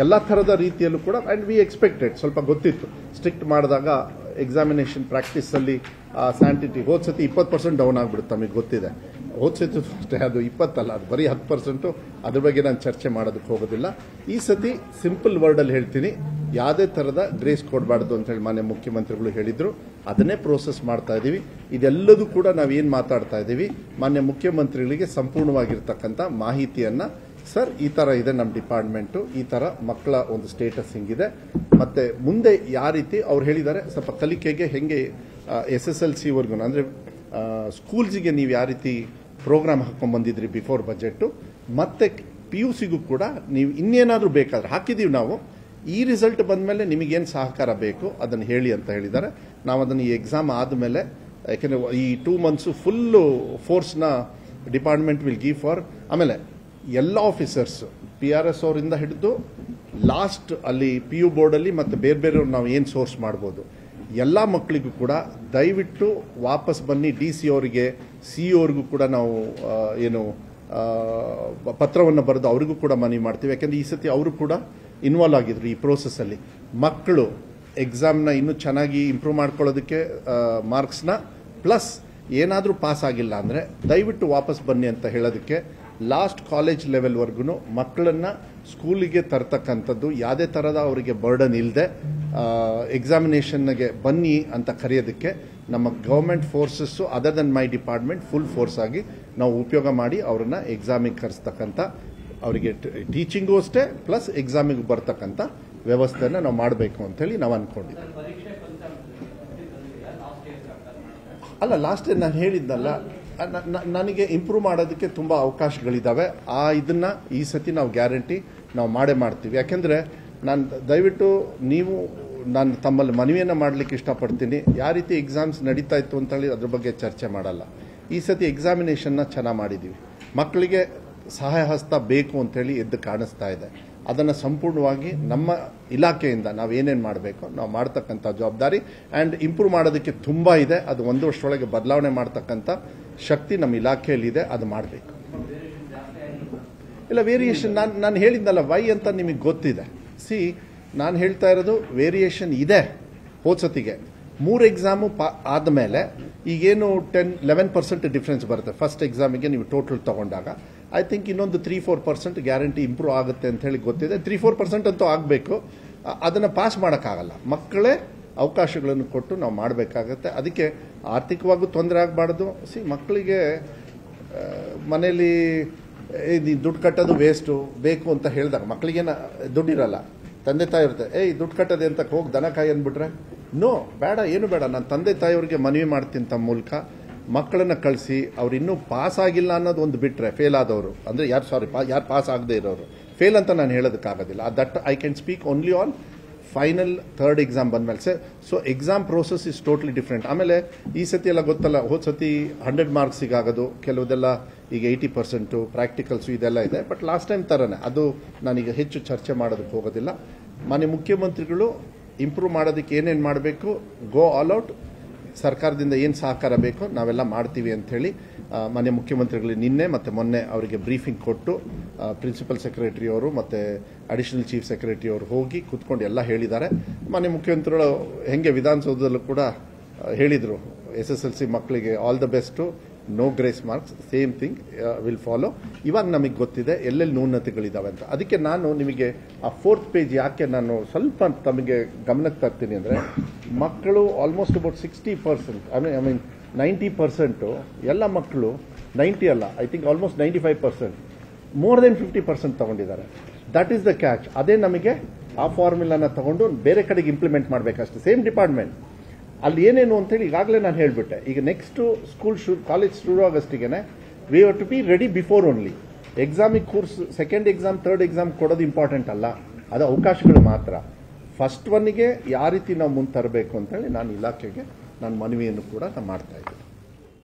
ಎಲ್ಲ ಥರದ ರೀತಿಯಲ್ಲೂ ಕೂಡ ಆ್ಯಂಡ್ ವಿ ಎಕ್ಸ್ಪೆಕ್ಟೆಡ್ ಸ್ವಲ್ಪ ಗೊತ್ತಿತ್ತು ಸ್ಟ್ರಿಕ್ಟ್ ಮಾಡಿದಾಗ ಎಕ್ಸಾಮಿನೇಷನ್ ಪ್ರಾಕ್ಟೀಸಲ್ಲಿ ಸ್ಯಾಂಟಿಟಿ ಹೋದ ಸತಿ 20% ಡೌನ್ ಆಗಿಬಿಡುತ್ತೆ ನಮಗೆ ಗೊತ್ತಿದೆ. ಹೋದ ಸತಿ ಅಷ್ಟೇ ಅದು 20 ಅಲ್ಲ, ಅದು ಬರೀ 10%. ಅದ್ರ ಬಗ್ಗೆ ನಾನು ಚರ್ಚೆ ಮಾಡೋದಕ್ಕೆ ಹೋಗೋದಿಲ್ಲ. ಈ ಸತಿ ಸಿಂಪಲ್ ವರ್ಡಲ್ಲಿ ಹೇಳ್ತೀನಿ, ಯಾವುದೇ ಥರದ ಗ್ರೇಸ್ ಕೊಡಬಾರ್ದು ಅಂತ ಹೇಳಿ ಮಾನ್ಯ ಮುಖ್ಯಮಂತ್ರಿಗಳು ಹೇಳಿದ್ರು. ಅದನ್ನೇ ಪ್ರೋಸೆಸ್ ಮಾಡ್ತಾ ಇದ್ದೀವಿ. ಇದೆಲ್ಲದೂ ಕೂಡ ನಾವೇನು ಮಾತಾಡ್ತಾ ಇದ್ದೀವಿ, ಮಾನ್ಯ ಮುಖ್ಯಮಂತ್ರಿಗಳಿಗೆ ಸಂಪೂರ್ಣವಾಗಿರ್ತಕ್ಕಂಥ ಮಾಹಿತಿಯನ್ನು ಸರ್ ಈ ಥರ ಇದೆ ನಮ್ಮ ಡಿಪಾರ್ಟ್ಮೆಂಟು, ಈ ಥರ ಮಕ್ಕಳ ಒಂದು ಸ್ಟೇಟಸ್ ಹಿಂಗಿದೆ, ಮತ್ತೆ ಮುಂದೆ ಯಾವ ರೀತಿ ಅವ್ರು ಹೇಳಿದ್ದಾರೆ ಸ್ವಲ್ಪ ಕಲಿಕೆಗೆ ಹೆಂಗೆ SSLC-ವರೆಗೂ ಅಂದರೆ ಸ್ಕೂಲ್ಸಿಗೆ ನೀವು ಯಾವ ರೀತಿ ಪ್ರೋಗ್ರಾಮ್ ಹಾಕೊಂಡು ಬಂದಿದ್ರಿ ಬಿಫೋರ್ ಬಜೆಟ್ಟು, ಮತ್ತೆ PUCಗೂ ಕೂಡ ನೀವು ಇನ್ನೇನಾದರೂ ಬೇಕಾದ್ರೆ ಹಾಕಿದ್ದೀವಿ ನಾವು. ಈ ರಿಸಲ್ಟ್ ಬಂದ ಮೇಲೆ ನಿಮಗೇನು ಸಹಕಾರ ಬೇಕು ಅದನ್ನು ಹೇಳಿ ಅಂತ ಹೇಳಿದ್ದಾರೆ. ನಾವು ಅದನ್ನು ಈ ಎಕ್ಸಾಮ್ ಆದಮೇಲೆ, ಯಾಕೆಂದರೆ ಈ 2 months ಫುಲ್ಲು ಫೋರ್ಸ್ನ ಡಿಪಾರ್ಟ್ಮೆಂಟ್ ವಿಲ್ ಗಿವ್ ಫಾರ್. ಆಮೇಲೆ ಎಲ್ಲ ಆಫೀಸರ್ಸ್ PRS ಅವರಿಂದ ಹಿಡಿದು ಲಾಸ್ಟ್ ಅಲ್ಲಿ PU ಬೋರ್ಡಲ್ಲಿ ಮತ್ತು ಬೇರೆ ಬೇರೆಯವ್ರು ನಾವು ಏನು ಸೋರ್ಸ್ ಮಾಡ್ಬೋದು ಎಲ್ಲ ಮಕ್ಕಳಿಗೂ ಕೂಡ ದಯವಿಟ್ಟು ವಾಪಸ್ ಬನ್ನಿ. DC ಅವರಿಗೆ CO ಅವ್ರಿಗೂ ಕೂಡ ನಾವು ಏನು ಪತ್ರವನ್ನು ಬರೆದು ಅವರಿಗೂ ಕೂಡ ಮನವಿ ಮಾಡ್ತೀವಿ. ಯಾಕೆಂದರೆ ಈ ಸತಿ ಅವರು ಕೂಡ ಇನ್ವಾಲ್ವ್ ಆಗಿದ್ರು ಈ ಪ್ರೋಸೆಸ್ಸಲ್ಲಿ. ಮಕ್ಕಳು ಎಕ್ಸಾಮ್ನ ಇನ್ನೂ ಚೆನ್ನಾಗಿ ಇಂಪ್ರೂವ್ ಮಾಡ್ಕೊಳ್ಳೋದಕ್ಕೆ ಮಾರ್ಕ್ಸ್ನ ಪ್ಲಸ್ ಏನಾದರೂ ಪಾಸ್ ಆಗಿಲ್ಲ ಅಂದರೆ ದಯವಿಟ್ಟು ವಾಪಸ್ ಬನ್ನಿ ಅಂತ ಹೇಳೋದಕ್ಕೆ ಲಾಸ್ಟ್ ಕಾಲೇಜ್ ಲೆವೆಲ್ವರೆಗೂ ಮಕ್ಕಳನ್ನು ಸ್ಕೂಲಿಗೆ ತರ್ತಕ್ಕಂಥದ್ದು ಯಾವುದೇ ಥರದ ಅವರಿಗೆ ಬರ್ಡನ್ ಇಲ್ಲದೆ ಎಕ್ಸಾಮಿನೇಷನ್ಗೆ ಬನ್ನಿ ಅಂತ ಕರೆಯೋದಕ್ಕೆ ನಮ್ಮ ಗೌರ್ಮೆಂಟ್ ಫೋರ್ಸಸ್ಸು ಅದರ್ ದನ್ ಮೈ ಡಿಪಾರ್ಟ್ಮೆಂಟ್ ಫುಲ್ ಫೋರ್ಸ್ ಆಗಿ ನಾವು ಉಪಯೋಗ ಮಾಡಿ ಅವರನ್ನು ಎಕ್ಸಾಮಿಗೆ ಕರೆಸ್ತಕ್ಕಂಥ, ಅವರಿಗೆ ಟೀಚಿಂಗು ಅಷ್ಟೇ ಪ್ಲಸ್ ಎಕ್ಸಾಮಿಗೆ ಬರ್ತಕ್ಕಂಥ ವ್ಯವಸ್ಥೆಯನ್ನು ನಾವು ಮಾಡಬೇಕು ಅಂತೇಳಿ ನಾವು ಅಂದ್ಕೊಂಡಿದ್ದೀವಿ. ಅಲ್ಲ, ಲಾಸ್ಟ್ ನಾನು ಹೇಳಿದ್ದಲ್ಲ, ನನಗೆ ಇಂಪ್ರೂವ್ ಮಾಡೋದಕ್ಕೆ ತುಂಬ ಅವಕಾಶಗಳಿದ್ದಾವೆ. ಇದನ್ನು ಈ ಸತಿ ನಾವು ಗ್ಯಾರಂಟಿ ನಾವು ಮಾಡೇ ಮಾಡ್ತೀವಿ. ಯಾಕೆಂದರೆ ನಾನು ದಯವಿಟ್ಟು ನಾನು ತಮ್ಮಲ್ಲಿ ಮನವಿಯನ್ನು ಮಾಡಲಿಕ್ಕೆ ಇಷ್ಟಪಡ್ತೀನಿ. ಯಾವ ರೀತಿ ಎಕ್ಸಾಮ್ಸ್ ನಡೀತಾ ಇತ್ತು ಅಂತೇಳಿ ಅದ್ರ ಬಗ್ಗೆ ಚರ್ಚೆ ಮಾಡಲ್ಲ. ಈ ಸತಿ ಎಕ್ಸಾಮಿನೇಷನ್ನ ಚೆನ್ನಾಗಿ ಮಾಡಿದ್ದೀವಿ. ಮಕ್ಕಳಿಗೆ ಸಹಾಯ ಹಸ್ತ ಬೇಕು ಅಂತೇಳಿ ಎದ್ದು ಕಾಣಿಸ್ತಾ ಇದೆ. ಅದನ್ನು ಸಂಪೂರ್ಣವಾಗಿ ನಮ್ಮ ಇಲಾಖೆಯಿಂದ ನಾವು ಏನೇನು ಮಾಡಬೇಕು ನಾವು ಮಾಡ್ತಕ್ಕಂಥ ಜವಾಬ್ದಾರಿ ಆ್ಯಂಡ್ ಇಂಪ್ರೂವ್ ಮಾಡೋದಕ್ಕೆ ತುಂಬ ಇದೆ. ಅದು 1 ವರ್ಷದೊಳಗೆ ಬದಲಾವಣೆ ಮಾಡ್ತಕ್ಕಂಥ ಶಕ್ತಿ ನಮ್ಮ ಇಲಾಖೆಯಲ್ಲಿದೆ. ಅದು ಮಾಡಬೇಕು. ಇಲ್ಲ, ವೇರಿಯೇಷನ್ ನಾನು ಹೇಳಿದ್ನಲ್ಲ, ವೈ ಅಂತ ನಿಮಗೆ ಗೊತ್ತಿದೆ. ನಾನು ಹೇಳ್ತಾ ಇರೋದು ವೇರಿಯೇಷನ್ ಇದೆ. ಹೋದ ಸತಿಗೆ 3 ಎಕ್ಸಾಮು ಆದಮೇಲೆ ಈಗೇನು 11% ಡಿಫ್ರೆನ್ಸ್ ಬರುತ್ತೆ ಫಸ್ಟ್ ಎಕ್ಸಾಮಿಗೆ ನೀವು ಟೋಟಲ್ ತಗೊಂಡಾಗ. ಐ ಥಿಂಕ್ ಇನ್ನೊಂದು 3-4% ಗ್ಯಾರಂಟಿ ಇಂಪ್ರೂವ್ ಆಗುತ್ತೆ ಅಂತ ಹೇಳಿ ಗೊತ್ತಿದೆ. 3-4% ಅಂತೂ ಆಗಬೇಕು. ಅದನ್ನು ಪಾಸ್ ಮಾಡೋಕ್ಕಾಗಲ್ಲ. ಮಕ್ಕಳೇ ಅವಕಾಶಗಳನ್ನು ಕೊಟ್ಟು ನಾವು ಮಾಡಬೇಕಾಗತ್ತೆ. ಅದಕ್ಕೆ ಆರ್ಥಿಕವಾಗೂ ತೊಂದರೆ ಆಗಬಾರ್ದು. ಮಕ್ಕಳಿಗೆ ಮನೇಲಿ ದುಡ್ಡು ಕಟ್ಟೋದು ವೇಸ್ಟು ಬೇಕು ಅಂತ ಹೇಳಿದಾಗ ಮಕ್ಕಳಿಗೇನು ದುಡ್ಡಿರಲ್ಲ, ತಂದೆ ತಾಯಿ ಇರುತ್ತೆ, ದುಡ್ಡು ಕಟ್ಟೋದೆ ಅಂತ ಹೋಗಿ ದನ ಕಾಯಿ ಅಂದ್ಬಿಟ್ರೆ ನೋ, ಬೇಡ, ಏನು ಬೇಡ. ನಾನು ತಂದೆ ತಾಯಿಯವ್ರಿಗೆ ಮನವಿ ಮಾಡ್ತೀನಿ ತಮ್ಮ ಮೂಲಕ ಮಕ್ಕಳನ್ನು ಕಳಿಸಿ. ಅವ್ರು ಇನ್ನೂ ಪಾಸ್ ಆಗಿಲ್ಲ ಅನ್ನೋದು ಒಂದು ಬಿಟ್ಟರೆ, ಫೇಲ್ ಆದವರು ಅಂದರೆ ಯಾರು ಪಾಸ್ ಆಗದೆ ಇರೋರು ಫೇಲ್ ಅಂತ ನಾನು ಹೇಳೋದಕ್ಕಾಗೋದಿಲ್ಲ. That I can speak only on final 3rd exam ಬಂದಮೇಲೆ. So exam process is totally different. ಆಮೇಲೆ ಈ ಸತಿ ಎಲ್ಲ ಗೊತ್ತಲ್ಲ, ಹೋದ ಸತಿ 100 ಮಾರ್ಕ್ಸಿಗಾಗೋದು, ಕೆಲವುದೆಲ್ಲ ಈಗ 80% ಪ್ರಾಕ್ಟಿಕಲ್ಸು ಇದೆಲ್ಲ ಇದೆ. ಬಟ್ ಲಾಸ್ಟ್ ಟೈಮ್ ಥರನೇ ಅದು ನಾನೀಗ ಹೆಚ್ಚು ಚರ್ಚೆ ಮಾಡೋದಕ್ಕೆ ಹೋಗೋದಿಲ್ಲ. ಮಾನ್ಯ ಮುಖ್ಯಮಂತ್ರಿಗಳು ಇಂಪ್ರೂವ್ ಮಾಡೋದಕ್ಕೆ ಏನೇನು ಮಾಡಬೇಕು, ಗೋ ಆಲ್ ಔಟ್, ಸರ್ಕಾರದಿಂದ ಏನು ಸಹಕಾರ ಬೇಕು ನಾವೆಲ್ಲ ಮಾಡ್ತೀವಿ ಅಂಥೇಳಿ ಮಾನ್ಯ ಮುಖ್ಯಮಂತ್ರಿಗಳು ನಿನ್ನೆ ಮತ್ತು ಮೊನ್ನೆ ಅವರಿಗೆ ಬ್ರೀಫಿಂಗ್ ಕೊಟ್ಟು ಪ್ರಿನ್ಸಿಪಲ್ ಸೆಕ್ರೆಟರಿ ಅವರು ಮತ್ತು ಅಡಿಷನಲ್ ಚೀಫ್ ಸೆಕ್ರೆಟರಿ ಅವರು ಹೋಗಿ ಕೂತ್ಕೊಂಡು ಎಲ್ಲ ಹೇಳಿದ್ದಾರೆ. ಮಾನ್ಯ ಮುಖ್ಯಮಂತ್ರಿಗಳು ಹೆಂಗೆ ವಿಧಾನಸೌಧದಲ್ಲೂ ಕೂಡ ಹೇಳಿದರು, SSLC ಮಕ್ಕಳಿಗೆ all the best, no grace marks, same thing will follow. ಇವಾಗ ನಮಗೆ ಗೊತ್ತಿದೆ ಎಲ್ಲೆಲ್ಲಿ ನ್ಯೂನತೆಗಳಿದ್ದಾವೆ ಅಂತ. ಅದಕ್ಕೆ ನಾನು ನಿಮಗೆ ಆ 4th ಪೇಜ್ ಯಾಕೆ ನಾನು ಸ್ವಲ್ಪ ತಮಗೆ ಗಮನಕ್ಕೆ ತರ್ತೀನಿ ಅಂದರೆ, ಮಕ್ಕಳು ಆಲ್ಮೋಸ್ಟ್ ಅಬೌಟ್ 60%, ಐ ಮೀನ್ 90% ಎಲ್ಲ ಮಕ್ಕಳು 90 ಅಲ್ಲ, I think almost 95%, more than 50% ತಗೊಂಡಿದ್ದಾರೆ. That is the catch. ಅದೇ ನಮಗೆ ಆ ಫಾರ್ಮುಲಾನ ತಗೊಂಡು ಬೇರೆ ಕಡೆಗೆ ಇಂಪ್ಲಿಮೆಂಟ್ ಮಾಡಬೇಕಷ್ಟೆ. ಸೇಮ್ ಡಿಪಾರ್ಟ್ಮೆಂಟ್ ಅಲ್ಲಿ ಏನೇನು ಅಂತೇಳಿ ಈಗಾಗಲೇ ನಾನು ಹೇಳಿಬಿಟ್ಟೆ. ಈಗ ನೆಕ್ಸ್ಟು ಕಾಲೇಜ್ ಶುರು ಆಗಸ್ಟಿಗೆ we have to be ready before only. ಎಕ್ಸಾಮಿಗೆ course 2nd exam 3rd exam ಕೊಡೋದು ಇಂಪಾರ್ಟೆಂಟ್ ಅಲ್ಲ, ಅದು ಅವಕಾಶಗಳು ಮಾತ್ರ. ಫಸ್ಟ್ ಒನ್ನಿಗೆ ಯಾವ ರೀತಿ ನಾವು ಮುಂದೆ ತರಬೇಕು ಅಂತೇಳಿ ನಾನು ಇಲಾಖೆಗೆ ನಾನು ಮನವಿಯನ್ನು ಕೂಡ ನಾನು ಮಾಡ್ತಾ ಇದ್ದೀನಿ.